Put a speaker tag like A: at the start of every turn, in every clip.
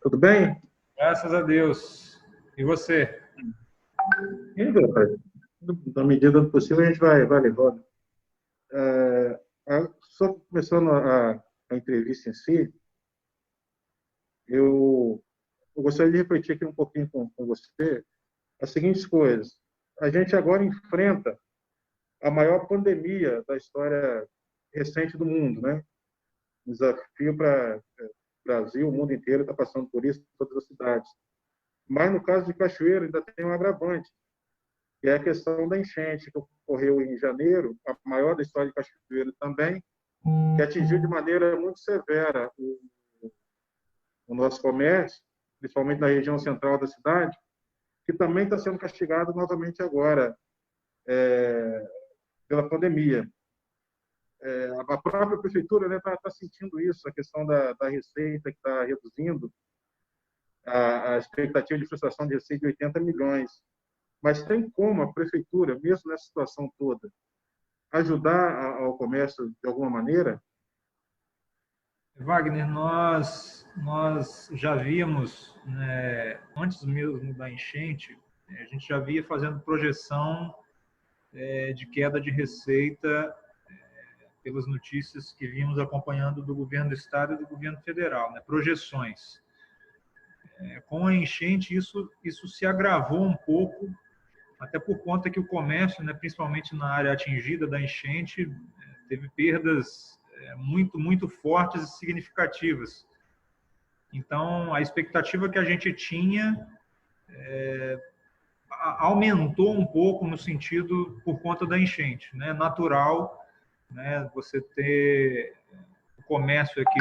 A: Tudo bem?
B: Graças a Deus. E você?
A: E aí, rapaz? Na medida do possível, a gente vai levando. Só começando a entrevista em si, eu gostaria de refletir aqui um pouquinho com você as seguintes coisas. A gente agora enfrenta a maior pandemia da história recente do mundo, né? Desafio para o Brasil, o mundo inteiro está passando por isso, todas as cidades. Mas no caso de Cachoeiro, ainda tem um agravante, que é a questão da enchente que ocorreu em janeiro, a maior da história de Cachoeiro também, que atingiu de maneira muito severa o nosso comércio, principalmente na região central da cidade, que também está sendo castigado novamente agora pela pandemia. A própria prefeitura está sentindo isso, a questão da receita que está reduzindo, a expectativa de frustração de receita de 80 milhões. Mas tem como a prefeitura, mesmo nessa situação toda, ajudar ao comércio de alguma maneira?
B: Wagner, nós já víamos, né, antes mesmo da enchente, a gente já via fazendo projeção de queda de receita pelas notícias que vimos acompanhando do governo do estado e do governo federal, né, projeções. Com a enchente, isso se agravou um pouco, até por conta que o comércio, né, principalmente na área atingida da enchente, teve perdas muito fortes e significativas. Então, a expectativa que a gente tinha aumentou um pouco no sentido por conta da enchente, né? Natural, né? Você ter o comércio aqui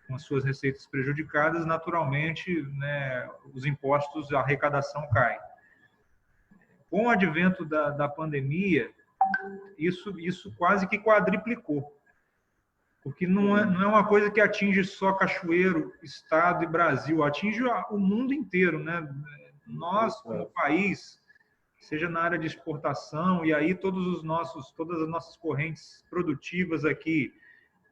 B: com as suas receitas prejudicadas, naturalmente, né? Os impostos, a arrecadação cai. Com o advento da pandemia, isso quase que quadriplicou. Porque não é uma coisa que atinge só Cachoeiro, Estado e Brasil, atinge o mundo inteiro, né? Nós, como país, seja na área de exportação, e aí todas as nossas correntes produtivas aqui,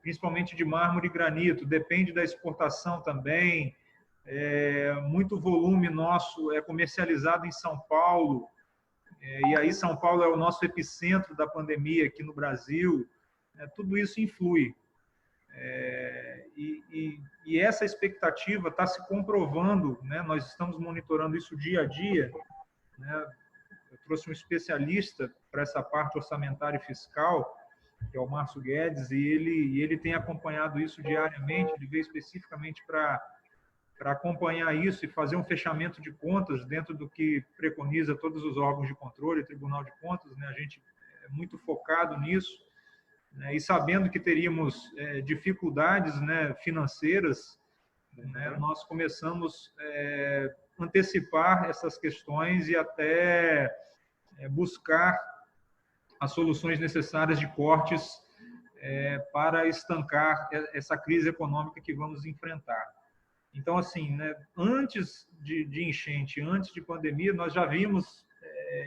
B: principalmente de mármore e granito, depende da exportação também. Muito volume nosso é comercializado em São Paulo, e aí São Paulo é o nosso epicentro da pandemia aqui no Brasil. Tudo isso influi. E essa expectativa está se comprovando, né? Nós estamos monitorando isso dia a dia, né? Eu trouxe um especialista para essa parte orçamentária e fiscal, que é o Márcio Guedes, e ele tem acompanhado isso diariamente. Ele veio especificamente para acompanhar isso e fazer um fechamento de contas dentro do que preconiza todos os órgãos de controle, Tribunal de Contas, né? A gente é muito focado nisso, né? E sabendo que teríamos dificuldades, né, financeiras, né, nós começamos a antecipar essas questões e até buscar as soluções necessárias de cortes para estancar essa crise econômica que vamos enfrentar. Então, assim, né, antes de enchente, antes de pandemia, nós já vimos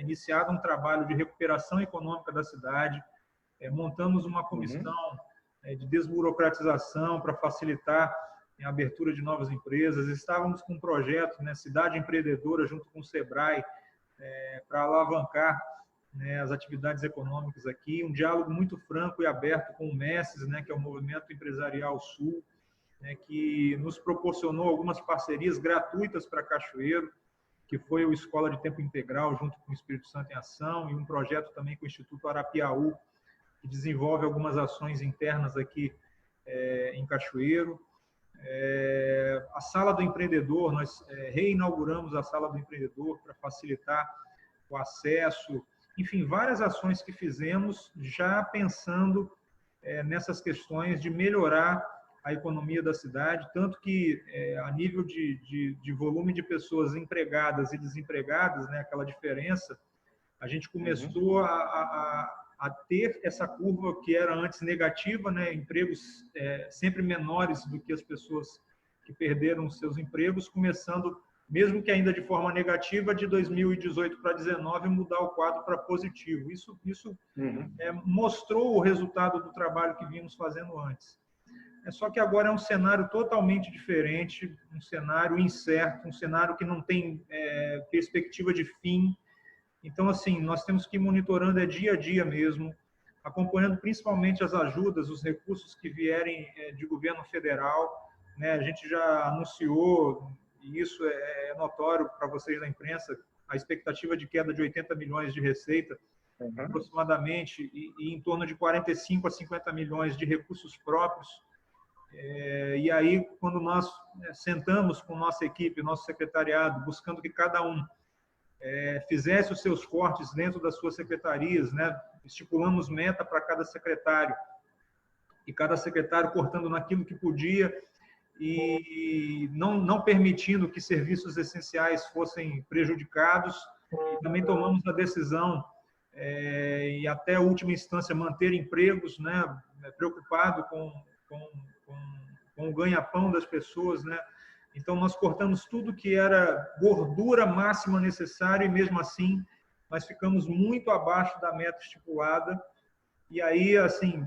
B: iniciado um trabalho de recuperação econômica da cidade, montamos uma comissão de desburocratização para facilitar a abertura de novas empresas. Estávamos com um projeto, né, Cidade Empreendedora, junto com o SEBRAE, para alavancar, né, as atividades econômicas aqui. Um diálogo muito franco e aberto com o MESSES, né, que é o Movimento Empresarial Sul, né, que nos proporcionou algumas parcerias gratuitas para Cachoeiro, que foi o Escola de Tempo Integral, junto com o Espírito Santo em Ação, e um projeto também com o Instituto Arapiaú, que desenvolve algumas ações internas aqui em Cachoeiro. A Sala do Empreendedor, nós reinauguramos a Sala do Empreendedor para facilitar o acesso. Enfim, várias ações que fizemos já pensando nessas questões de melhorar a economia da cidade, tanto que a nível de volume de pessoas empregadas e desempregadas, né, aquela diferença, a gente começou a ter essa curva que era antes negativa, né? Empregos sempre menores do que as pessoas que perderam seus empregos, começando, mesmo que ainda de forma negativa, de 2018 para 2019, mudar o quadro para positivo. Isso mostrou o resultado do trabalho que vínhamos fazendo antes. Só que agora é um cenário totalmente diferente, um cenário incerto, um cenário que não tem perspectiva de fim. Então, assim, nós temos que ir monitorando dia a dia mesmo, acompanhando principalmente as ajudas, os recursos que vierem de governo federal, né? A gente já anunciou, e isso é notório para vocês da imprensa, a expectativa de queda de 80 milhões de receita, aproximadamente, e em torno de 45 a 50 milhões de recursos próprios. E aí, quando nós sentamos com nossa equipe, nosso secretariado, buscando que cada um fizesse os seus cortes dentro das suas secretarias, né? Estipulamos meta para cada secretário, e cada secretário cortando naquilo que podia e não permitindo que serviços essenciais fossem prejudicados. E também tomamos a decisão, e até a última instância, manter empregos, né? Preocupado com o ganha-pão das pessoas, né? Então, nós cortamos tudo que era gordura máxima necessária e, mesmo assim, nós ficamos muito abaixo da meta estipulada. E aí, assim,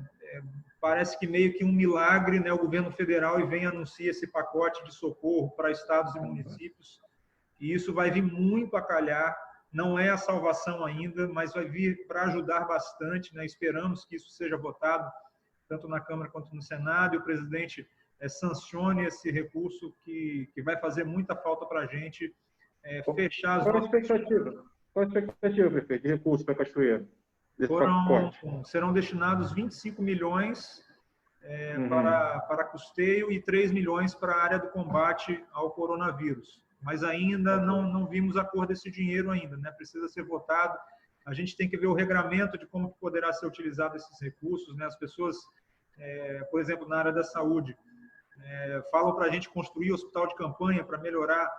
B: parece que meio que um milagre, né? O governo federal vem e anuncia esse pacote de socorro para estados e municípios. E isso vai vir muito a calhar. Não é a salvação ainda, mas vai vir para ajudar bastante, né? Esperamos que isso seja votado tanto na Câmara quanto no Senado, e o presidente sancione esse recurso que vai fazer muita falta para a gente fechar as
A: Qual a expectativa? Qual a expectativa, prefeito, de recursos para Cachoeira?
B: Serão destinados 25 milhões para custeio e 3 milhões para a área do combate ao coronavírus. Mas ainda não vimos a cor desse dinheiro ainda, né? Precisa ser votado. A gente tem que ver o regramento de como poderá ser utilizado esses recursos, né? As pessoas, por exemplo, na área da saúde, falam para a gente construir hospital de campanha para melhorar,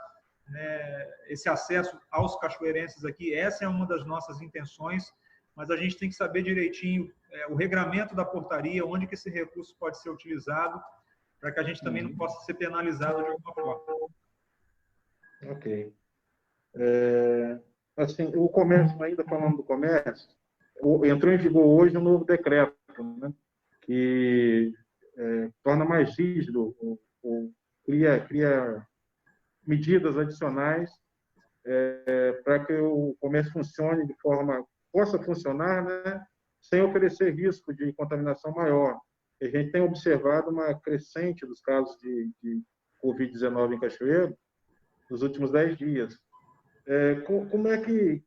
B: né, esse acesso aos cachoeirenses aqui. Essa é uma das nossas intenções, mas a gente tem que saber direitinho o regramento da portaria, onde que esse recurso pode ser utilizado, para que a gente também não possa ser penalizado de alguma forma.
A: Ok. Assim, o comércio, ainda falando do comércio, entrou em vigor hoje um novo decreto, né, que torna mais rígido, cria medidas adicionais para que o comércio funcione de forma, possa funcionar, né, sem oferecer risco de contaminação maior. A gente tem observado uma crescente dos casos de Covid-19 em Cachoeiro nos últimos 10 dias. Como é que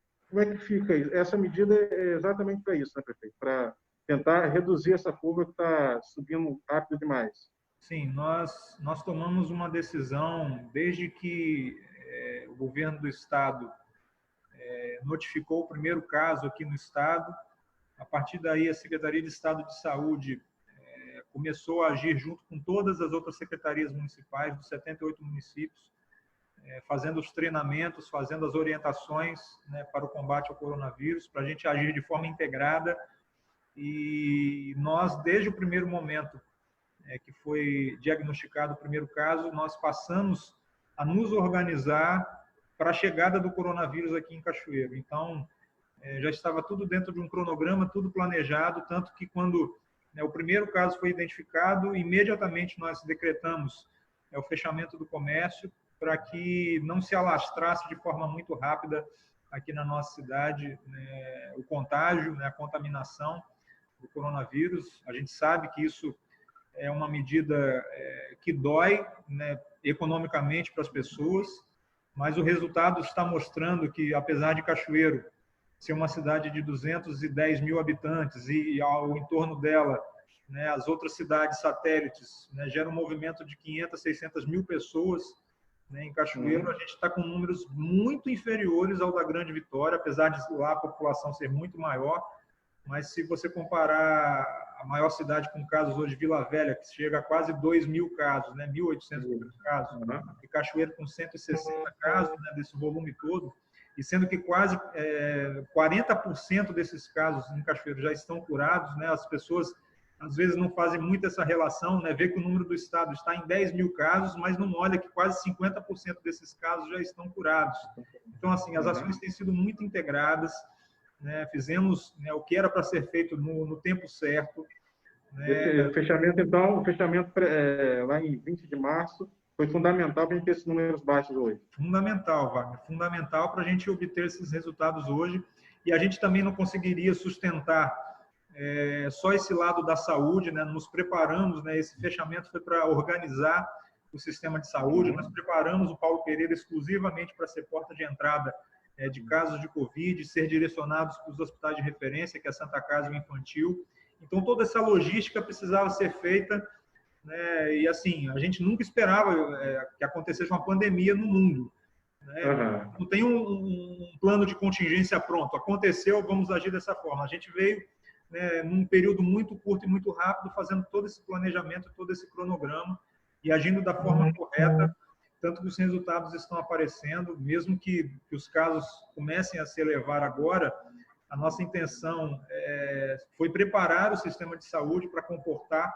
A: fica isso? Essa medida é exatamente para isso, né, prefeito? Para tentar reduzir essa curva que está subindo rápido demais.
B: Sim, nós tomamos uma decisão desde que o governo do estado notificou o primeiro caso aqui no estado. A partir daí, a Secretaria de Estado de Saúde começou a agir junto com todas as outras secretarias municipais dos 78 municípios, fazendo os treinamentos, fazendo as orientações, né, para o combate ao coronavírus, para a gente agir de forma integrada. E nós, desde o primeiro momento que foi diagnosticado o primeiro caso, nós passamos a nos organizar para a chegada do coronavírus aqui em Cachoeiro. Então, já estava tudo dentro de um cronograma, tudo planejado, tanto que quando o primeiro caso foi identificado, imediatamente nós decretamos o fechamento do comércio para que não se alastrasse de forma muito rápida aqui na nossa cidade, né, o contágio, né, a contaminação do coronavírus. A gente sabe que isso é uma medida que dói, né, economicamente para as pessoas, mas o resultado está mostrando que, apesar de Cachoeiro ser uma cidade de 210 mil habitantes e ao entorno dela, né, as outras cidades satélites, né, geram um movimento de 500, 600 mil pessoas, né, em Cachoeiro, a gente está com números muito inferiores ao da Grande Vitória, apesar de lá a população ser muito maior. Mas se você comparar a maior cidade com casos hoje, Vila Velha, que chega a quase 2 mil casos, né, 1.800 casos, e Cachoeiro com 160 casos, né, desse volume todo, e sendo que quase 40% desses casos em Cachoeiro já estão curados, né, as pessoas às vezes não fazem muito essa relação, né, vê que o número do estado está em 10 mil casos, mas não olha que quase 50% desses casos já estão curados. Então, assim, as ações têm sido muito integradas, né, fizemos, né, o que era para ser feito no tempo certo.
A: Esse fechamento, então, o fechamento lá em 20 de março foi fundamental para a gente ter esses números baixos hoje.
B: Fundamental, Wagner, fundamental para a gente obter esses resultados hoje. E a gente também não conseguiria sustentar só esse lado da saúde, né? Nos preparamos, né? Esse fechamento foi para organizar o sistema de saúde, nós preparamos o Paulo Pereira exclusivamente para ser porta de entrada de casos de Covid, ser direcionados para os hospitais de referência, que é a Santa Casa e o Infantil. Então, toda essa logística precisava ser feita, né? E assim, a gente nunca esperava que acontecesse uma pandemia no mundo, né? Não tem um plano de contingência pronto. Aconteceu, vamos agir dessa forma. A gente veio, né, num período muito curto e muito rápido, fazendo todo esse planejamento, todo esse cronograma e agindo da forma correta, tanto que os resultados estão aparecendo, mesmo que os casos comecem a se elevar agora, a nossa intenção foi preparar o sistema de saúde para comportar,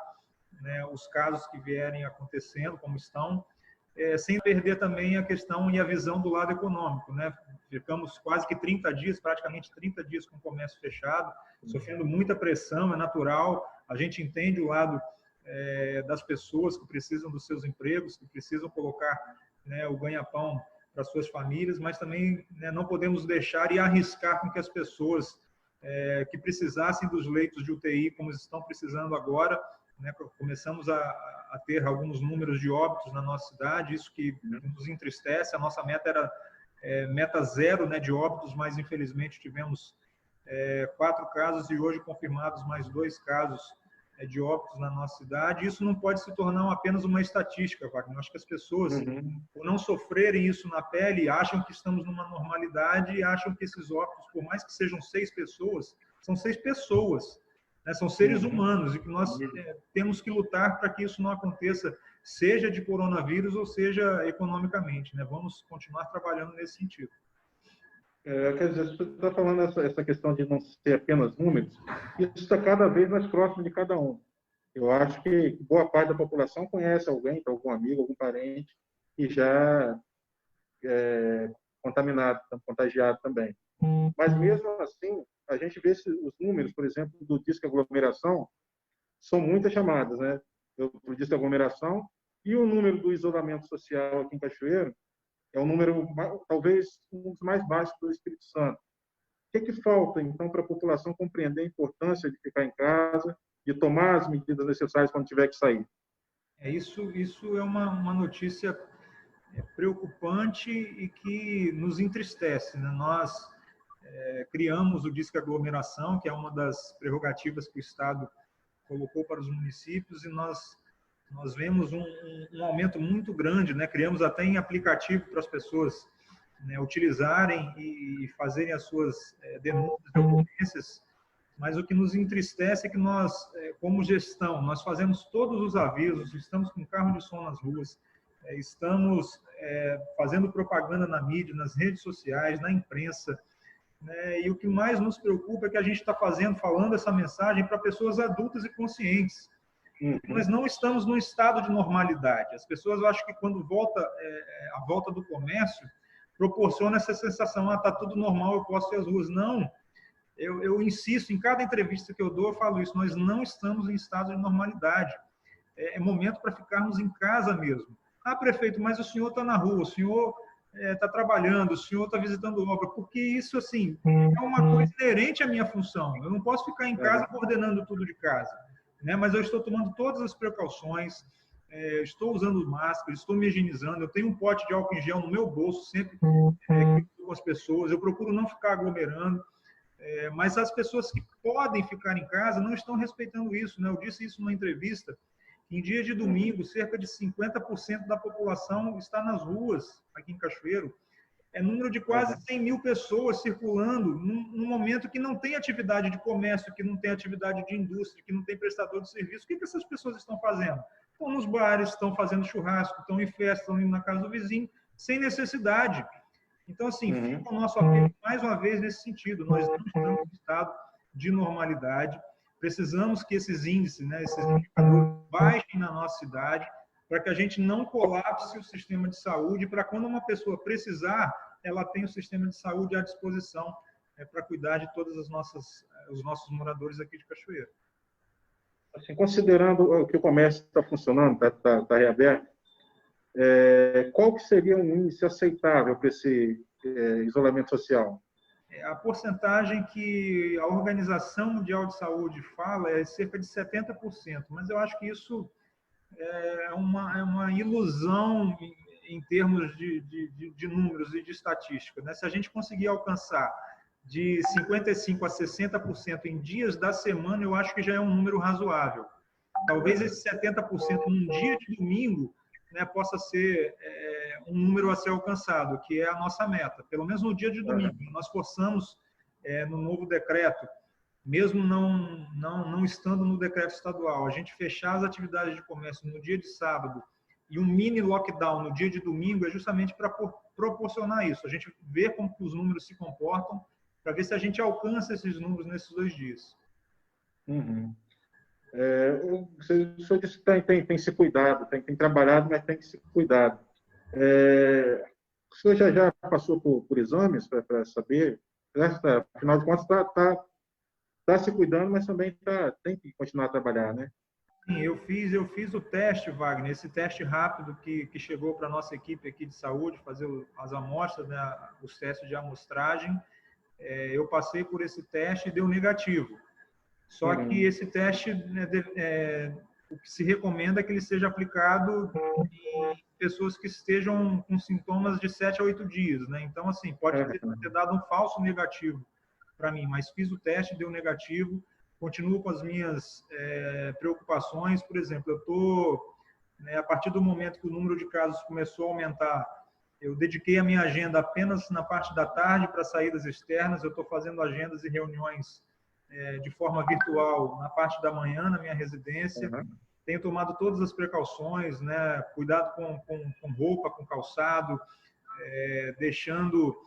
B: né, os casos que vierem acontecendo, como estão, sem perder também a questão e a visão do lado econômico, né? Ficamos quase que 30 dias, praticamente 30 dias com o comércio fechado, sofrendo muita pressão, é natural, a gente entende o lado das pessoas que precisam dos seus empregos, que precisam colocar, né, o ganha-pão para suas famílias, mas também, né, não podemos deixar e arriscar com que as pessoas que precisassem dos leitos de UTI, como estão precisando agora, né, começamos a ter alguns números de óbitos na nossa cidade, isso que nos entristece. A nossa meta era meta zero, né, de óbitos, mas infelizmente tivemos 4 casos e hoje confirmados mais 2 casos de óbitos na nossa cidade. Isso não pode se tornar apenas uma estatística, Wagner. Acho que as pessoas, por não sofrerem isso na pele, acham que estamos numa normalidade e acham que esses óbitos, por mais que sejam 6 pessoas, são 6 pessoas, né? São seres humanos, e que nós temos que lutar para que isso não aconteça, seja de coronavírus ou seja economicamente, né? Vamos continuar trabalhando nesse sentido.
A: Quer dizer, você está falando essa questão de não ser apenas números, isso está cada vez mais próximo de cada um. Eu acho que boa parte da população conhece alguém, algum amigo, algum parente, que já é contagiado também. Mas mesmo assim, a gente vê os números, por exemplo, do disco aglomeração, são muitas chamadas, né? Do disco aglomeração, e o número do isolamento social aqui em Cachoeiro é um número, talvez, um dos mais baixos do Espírito Santo. O que falta, então, para a população compreender a importância de ficar em casa, de tomar as medidas necessárias quando tiver que sair?
B: Isso é uma notícia preocupante e que nos entristece, né? Nós criamos o Disque Aglomeração, que é uma das prerrogativas que o Estado colocou para os municípios, e nós vemos um aumento muito grande, né? Criamos até em aplicativo para as pessoas, né, utilizarem e fazerem as suas denúncias de ocorrências, mas o que nos entristece é que nós, como gestão, nós fazemos todos os avisos, estamos com carro de som nas ruas, estamos fazendo propaganda na mídia, nas redes sociais, na imprensa, né? E o que mais nos preocupa é que a gente está falando essa mensagem para pessoas adultas e conscientes. Nós não estamos num estado de normalidade. As pessoas, eu acho que quando volta a volta do comércio, proporciona essa sensação, está tudo normal, eu posso ir às ruas. Não, eu insisto, em cada entrevista que eu dou, eu falo isso, nós não estamos em estado de normalidade. É momento para ficarmos em casa mesmo. Ah, prefeito, mas o senhor está na rua, o senhor está trabalhando, o senhor está visitando obra, porque isso, assim, é uma coisa inerente à minha função. Eu não posso ficar em casa coordenando tudo de casa, né? Mas eu estou tomando todas as precauções, estou usando máscara, estou me higienizando, eu tenho um pote de álcool em gel no meu bolso, sempre que estou com as pessoas, eu procuro não ficar aglomerando, mas as pessoas que podem ficar em casa não estão respeitando isso, né? Eu disse isso numa entrevista. Em dia de domingo, cerca de 50% da população está nas ruas, aqui em Cachoeiro. É número de quase 100 mil pessoas circulando num momento que não tem atividade de comércio, que não tem atividade de indústria, que não tem prestador de serviço. O que essas pessoas estão fazendo? Estão nos bares, estão fazendo churrasco, estão em festa, estão indo na casa do vizinho, sem necessidade. Então, assim, fica o nosso apelo mais uma vez nesse sentido. Nós não estamos em estado de normalidade. Precisamos que esses índices, né, esses indicadores baixem na nossa cidade, para que a gente não colapse o sistema de saúde, para quando uma pessoa precisar, ela tenha o sistema de saúde à disposição para cuidar de todos os nossos moradores aqui de Cachoeiro.
A: assim, considerando que o comércio está funcionando, está reaberto, qual que seria um índice aceitável para esse isolamento social?
B: A porcentagem que a Organização Mundial de Saúde fala é cerca de 70%, mas eu acho que isso é uma ilusão em termos de números e de estatística, né? Se a gente conseguir alcançar de 55% a 60% em dias da semana, eu acho que já é um número razoável. Talvez esse 70% num dia de domingo, né, possa ser um número a ser alcançado, que é a nossa meta. Pelo menos no dia de domingo. Nós forçamos, no novo decreto, mesmo não estando no decreto estadual, a gente fechar as atividades de comércio no dia de sábado e um mini lockdown no dia de domingo é justamente para proporcionar isso. A gente vê como que os números se comportam, para ver se a gente alcança esses números nesses 2 dias.
A: Uhum. O senhor disse que tem se cuidado, tem trabalhado, mas tem que se cuidado. O senhor já passou por exames para saber? Afinal de contas, está se cuidando, mas também tem que continuar a trabalhar, né?
B: Sim, eu fiz o teste, Wagner, esse teste rápido que chegou para a nossa equipe aqui de saúde, fazer as amostras, né, os testes de amostragem. Eu passei por esse teste e deu negativo. Só que esse teste, né, o que se recomenda é que ele seja aplicado em pessoas que estejam com sintomas de 7 a 8 dias, né? Então, assim, pode ter dado um falso negativo para mim, mas fiz o teste, deu negativo, continuo com as minhas preocupações. Por exemplo, eu estou, né, a partir do momento que o número de casos começou a aumentar, eu dediquei a minha agenda apenas na parte da tarde para saídas externas. Eu estou fazendo agendas e reuniões de forma virtual na parte da manhã, na minha residência. Tenho tomado todas as precauções, né? Cuidado com roupa, com calçado, deixando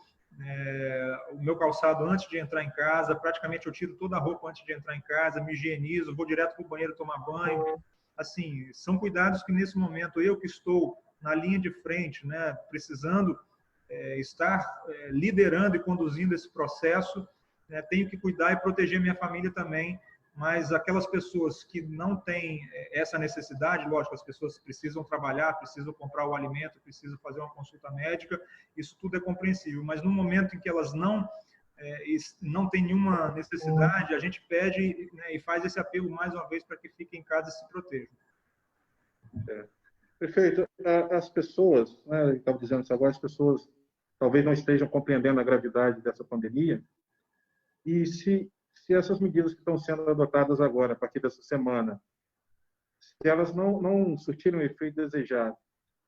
B: o meu calçado antes de entrar em casa. Praticamente eu tiro toda a roupa antes de entrar em casa, me higienizo, vou direto para o banheiro tomar banho. Assim, são cuidados que nesse momento eu que estou na linha de frente, né, precisando estar liderando e conduzindo esse processo, né, tenho que cuidar e proteger minha família também. Mas aquelas pessoas que não têm essa necessidade, lógico, as pessoas precisam trabalhar, precisam comprar o alimento, precisam fazer uma consulta médica, isso tudo é compreensível. Mas no momento em que elas não têm nenhuma necessidade, a gente pede, né, e faz esse apelo mais uma vez para que fiquem em casa e se protejam.
A: Perfeito. As pessoas, né, estava dizendo isso agora, as pessoas talvez não estejam compreendendo a gravidade dessa pandemia. E se essas medidas que estão sendo adotadas agora, a partir dessa semana, se elas não surtirem o efeito desejado,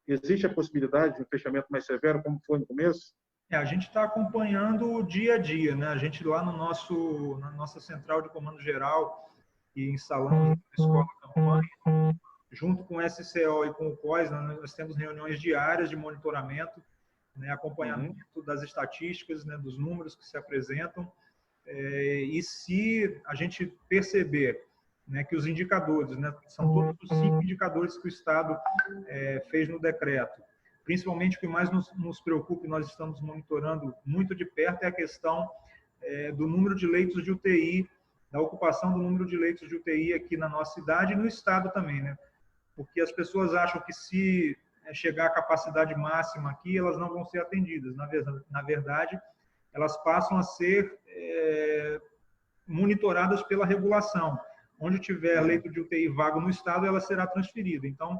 A: existe a possibilidade de um fechamento mais severo, como foi no começo?
B: A gente está acompanhando o dia a dia, né? A gente lá na nossa central de comando geral e instalamos a escola campanha, junto com o SCO e com o COIS, nós temos reuniões diárias de monitoramento, né, acompanhamento das estatísticas, né, dos números que se apresentam. E se a gente perceber, né, que os indicadores, né, são todos os 5 indicadores que o Estado fez no decreto, principalmente o que mais nos preocupa e nós estamos monitorando muito de perto é a questão do número de leitos de UTI, da ocupação do número de leitos de UTI aqui na nossa cidade e no Estado também, né? Porque as pessoas acham que se chegar à capacidade máxima aqui, elas não vão ser atendidas. Na verdade, elas passam a ser monitoradas pela regulação. Onde tiver leito de UTI vago no estado, ela será transferida. Então,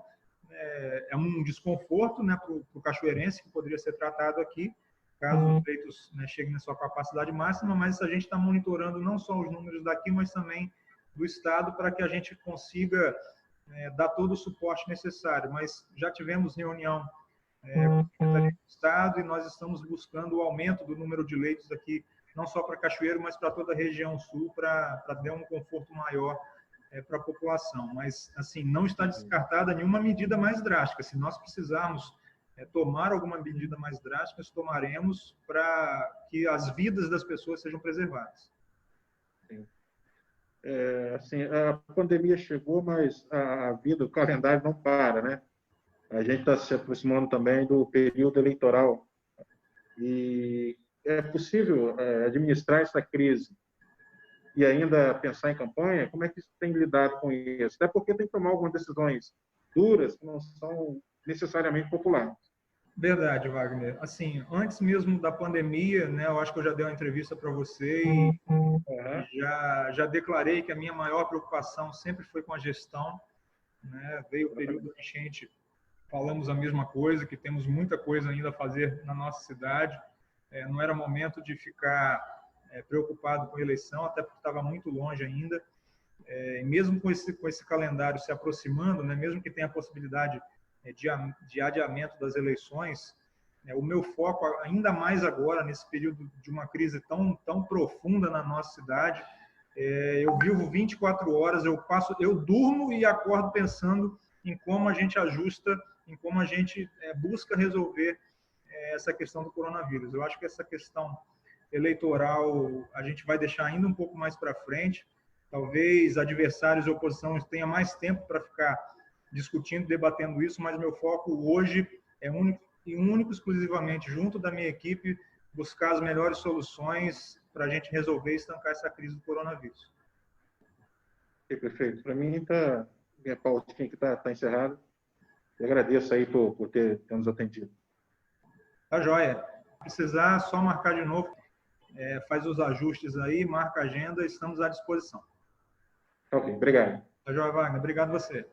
B: é um desconforto, né, para o cachoeirense, que poderia ser tratado aqui, caso os leitos, né, cheguem na sua capacidade máxima, mas a gente está monitorando não só os números daqui, mas também do estado, para que a gente consiga dar todo o suporte necessário. Mas já tivemos reunião com a Secretaria do Estado e nós estamos buscando o aumento do número de leitos aqui, não só para Cachoeiro, mas para toda a região sul, para dar um conforto maior para a população. Mas, assim, não está descartada nenhuma medida mais drástica. Se nós precisarmos tomar alguma medida mais drástica, tomaremos para que as vidas das pessoas sejam preservadas.
A: Sim. Assim, a pandemia chegou, mas a vida, o calendário não para, né? A gente está se aproximando também do período eleitoral e é possível administrar essa crise e ainda pensar em campanha, como é que isso tem lidado com isso? Até porque tem que tomar algumas decisões duras que não são necessariamente populares.
B: Verdade, Wagner. Assim, antes mesmo da pandemia, né, eu acho que eu já dei uma entrevista para você e já declarei que a minha maior preocupação sempre foi com a gestão, né? Veio o período da enchente, falamos a mesma coisa, que temos muita coisa ainda a fazer na nossa cidade. Não era momento de ficar preocupado com a eleição, até porque estava muito longe ainda. E mesmo com esse calendário se aproximando, né, mesmo que tenha a possibilidade de adiamento das eleições, o meu foco, ainda mais agora, nesse período de uma crise tão profunda na nossa cidade, eu vivo 24 horas, eu durmo e acordo pensando em como a gente ajusta, em como a gente busca resolver essa questão do coronavírus. Eu acho que essa questão eleitoral a gente vai deixar ainda um pouco mais para frente. Talvez adversários e oposição tenham mais tempo para ficar discutindo, debatendo isso, mas meu foco hoje é único exclusivamente, junto da minha equipe, buscar as melhores soluções para a gente resolver e estancar essa crise do coronavírus.
A: Perfeito. Para mim, minha pautinha aqui está encerrada. Eu agradeço aí por ter nos atendido.
B: Tá joia. Se precisar, só marcar de novo. Faz os ajustes aí, marca a agenda, estamos à disposição.
A: Ok, obrigado.
B: Tá joia, Wagner. Obrigado a você.